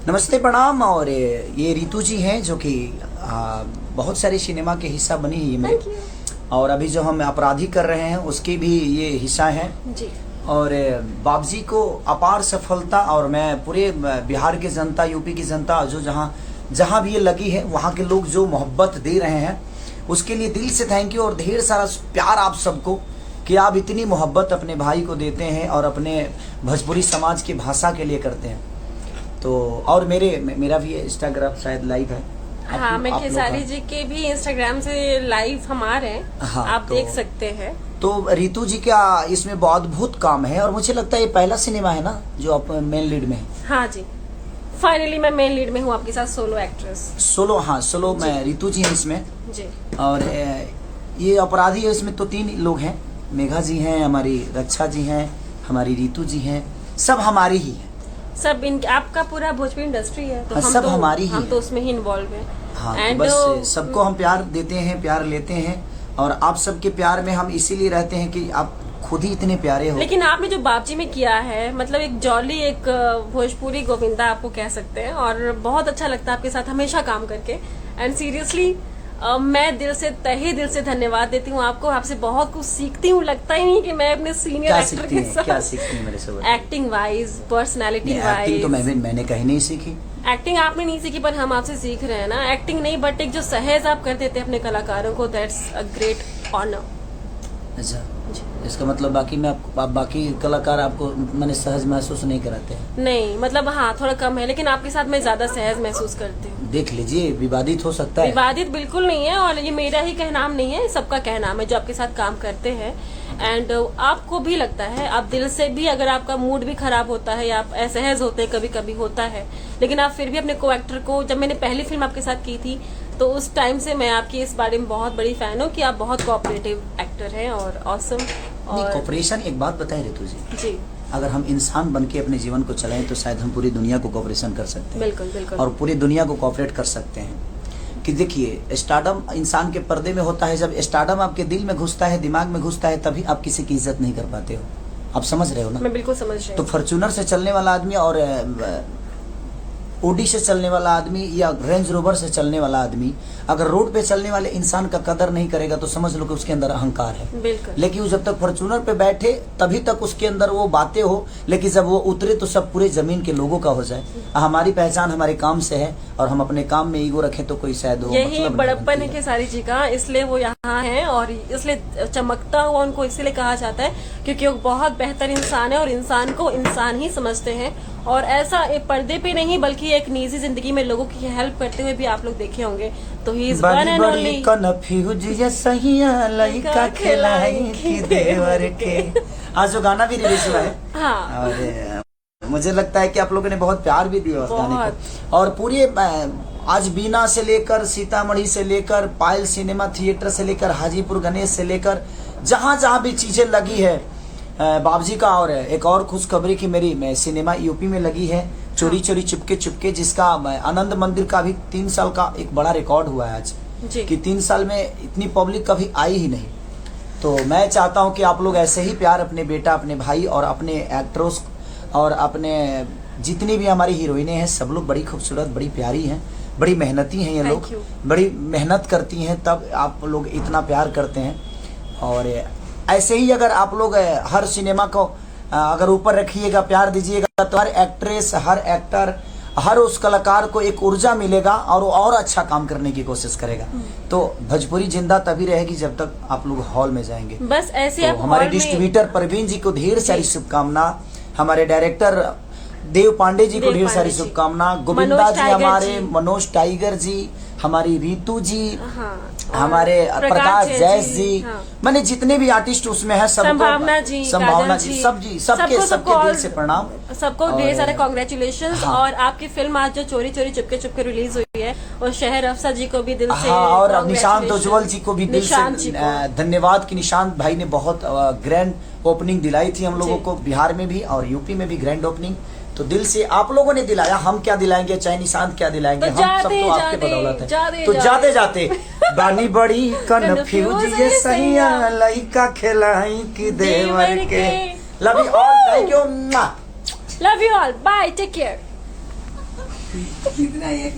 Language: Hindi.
नमस्ते प्रणाम। और ये रितु जी हैं जो कि बहुत सारे सिनेमा के हिस्सा बनी है में, और अभी जो हम अपराधी कर रहे हैं उसकी भी ये हिस्सा हैं जी। और बाबजी को अपार सफलता, और मैं पूरे बिहार की जनता, यूपी की जनता, जो जहाँ भी ये लगी है वहाँ के लोग जो मोहब्बत दे रहे हैं उसके लिए दिल से थैंक यू। और ढेर सारा प्यार आप सबको कि आप इतनी मोहब्बत अपने भाई को देते हैं और अपने भोजपुरी समाज की भाषा के लिए करते हैं। तो और मेरा भी इंस्टाग्राम शायद लाइव है। हाँ, मैं खेसारी जी के भी इंस्टाग्राम से लाइव हम आ रहे हैं। हाँ, आप देख सकते हैं। तो रितु जी का इसमें बहुत अद्भुत काम है और मुझे लगता है ये पहला सिनेमा है ना जो आप मेन लीड में है। हाँ जी, फाइनली मैं मेन लीड में हूँ आपके साथ, सोलो एक्ट्रेस। सोलो, हाँ सोलो में रितु जी हैं इसमें जी। और ये अपराधी है, इसमें तो 3 लोग हैं। मेघा जी हैं, हमारी रक्षा जी हैं, हमारी रितु जी हैं, सब हमारी ही है। सब आपका पूरा भोजपुरी इंडस्ट्री है तो हाँ, हम सब तो हमारी ही हम है। तो उसमें ही इन्वॉल्व हैं। हाँ, And बस सबको हम प्यार देते हैं, प्यार लेते हैं, और आप सबके प्यार में हम इसीलिए रहते हैं कि आप खुद ही इतने प्यारे हो। लेकिन आपने जो बाबजी में किया है, मतलब एक जॉली, एक भोजपुरी गोविंदा आपको कह सकते हैं, और बहुत अच्छा लगता है आपके साथ हमेशा काम करके। एंड सीरियसली मैं दिल से, तहे दिल से धन्यवाद देती हूँ आपको। आपसे बहुत कुछ सीखती हूँ। लगता ही नहीं कि मैं अपने सीनियर एक्टर के साथ क्या सीखती हैं मेरे से? Acting wise, personality wise. Acting तो मैंने कहीं नहीं सीखी। एक्टिंग आपने नहीं सीखी पर हम आपसे सीख रहे हैं ना। एक्टिंग नहीं, बट एक जो सहज आप कर देते हैं अपने कलाकारों को, दैट्स अ ग्रेट ऑनर। अच्छा, इसका मतलब बाकी कलाकार आपको मैंने सहज महसूस नहीं कराते हैं? नहीं, मतलब हाँ थोड़ा कम है, लेकिन आपके साथ मैं ज्यादा सहज महसूस करती हूँ। देख लीजिए, विवादित हो सकता है। विवादित बिल्कुल नहीं है, और ये मेरा ही कहनाम नहीं है, सबका कहनाम है जो आपके साथ काम करते हैं। एंड आपको भी लगता है, आप दिल से भी, अगर आपका मूड भी खराब होता है या आप असहज होते हैं, कभी कभी होता है, लेकिन आप फिर भी अपने को एक्टर को, जब मैंने पहली फिल्म आपके साथ की थी तो उस टाइम से मैं आपकी इस बारे में बहुत बड़ी फैन हूँ कि आप बहुत कोऑपरेटिव एक्टर हैं और ऑसम। और कोऑपरेशन, एक बात बताएं रितु जी, अगर हम इंसान बन के अपने जीवन को चलाएं तो शायद हम पूरी दुनिया को कोऑपरेशन कर सकते हैं। बिल्कुल बिल्कुल। और पूरी दुनिया को कोऑपरेट कर सकते हैं। कि देखिए, स्टारडम इंसान के पर्दे में होता है। जब स्टारडम आपके दिल में घुसता है, दिमाग में घुसता है, तभी आप किसी की इज्जत नहीं कर पाते हो। आप समझ रहे हो ना? मैं बिल्कुल समझ रही हूँ। तो फॉर्च्यूनर से चलने वाला आदमी और ओडी से चलने वाला आदमी या रेंज रोवर से चलने वाला आदमी अगर रोड पे चलने वाले इंसान का कदर नहीं करेगा तो समझ लो कि उसके अंदर अहंकार है। बिल्कुल। लेकिन वो जब तक फॉर्च्यूनर पे बैठे तभी तक उसके अंदर वो बातें हो, लेकिन जब वो उतरे तो सब पूरे जमीन के लोगों का हो जाए। हमारी पहचान हमारे काम से है, और हम अपने काम में ईगो रखें तो कोई शायद यही बड़प्पन है खेसारी जी का, इसलिए वो यहाँ है और इसलिए चमकता हुआ उनको इसलिए कहा जाता है क्योंकि वो बहुत बेहतर इंसान है और इंसान को इंसान ही समझते हैं। और ऐसा एक पर्दे पे नहीं बल्कि एक निजी जिंदगी में लोगों की हेल्प करते हुए भी आप लोग देखे होंगे। तो he is one and only confuse ये सहिया लइका खिलाई की देवर के। आज जो गाना भी रिलीज हुआ है, हाँ, और मुझे लगता है कि आप लोगों ने बहुत प्यार भी दिया उस गाने को। और पूरे आज बीना से लेकर सीतामढ़ी से लेकर पायल सिनेमा थिएटर से लेकर हाजीपुर गणेश से लेकर जहाँ जहाँ भी चीजें लगी है बाबजी का। और एक और खुशखबरी की मेरी सिनेमा यूपी में लगी है, चोरी चोरी चुपके चुपके, जिसका आनंद मंदिर का भी 3 साल का एक बड़ा रिकॉर्ड हुआ है आज कि 3 साल में इतनी पब्लिक कभी आई ही नहीं। तो मैं चाहता हूं कि आप लोग ऐसे ही प्यार अपने बेटा, अपने भाई और अपने एक्ट्रेस और अपने जितनी भी हमारी हीरोइनें हैं, सब लोग बड़ी खूबसूरत, बड़ी प्यारी हैं, बड़ी मेहनती हैं। ये लोग बड़ी मेहनत करती हैं, तब आप लोग इतना प्यार करते हैं। और ऐसे ही अगर आप लोग हर सिनेमा को अगर ऊपर रखिएगा, प्यार दीजिएगा, तो हर एक्ट्रेस, हर एक्टर, हर उस कलाकार को एक ऊर्जा मिलेगा और वो और अच्छा काम करने की कोशिश करेगा। तो भोजपुरी जिंदा तभी रहेगी जब तक आप लोग हॉल में जाएंगे। बस ऐसे तो हमारे डिस्ट्रीब्यूटर परवीन जी को ढेर सारी शुभकामना, हमारे डायरेक्टर देव पांडे जी को ढेर सारी शुभकामना, गोविंदा जी, हमारे मनोज टाइगर जी, हमारी रितु जी, हमारे प्रकाश जैस जी, मैंने जितने भी आर्टिस्ट उसमें है सबको, संभावना जी, सबके दिल से प्रणाम, सबको ढेर सारे कांग्रेचुलेशंस। और आपकी फिल्म आज जो चोरी चोरी चुपके चुपके रिलीज हुई है, और शहर अफसर जी को भी दिल से, और निशांत उज्जवल जी को भी दिल से धन्यवाद कि निशांत भाई ने बहुत ग्रैंड ओपनिंग दिलाई थी हम लोगों को, बिहार में भी और यूपी में भी ग्रैंड ओपनिंग। तो दिल से आप लोगों ने दिलाया, हम क्या दिलाएंगे, चाहे निशांत क्या दिलाएंगे, हम सब तो आपके बदौलत है। तो जाते जाते बानी बड़ी कन्फ्यूज ये सहिया लइका खिलाई की देवर के। Love you all, thank you, love you all, bye, take care. कितना ये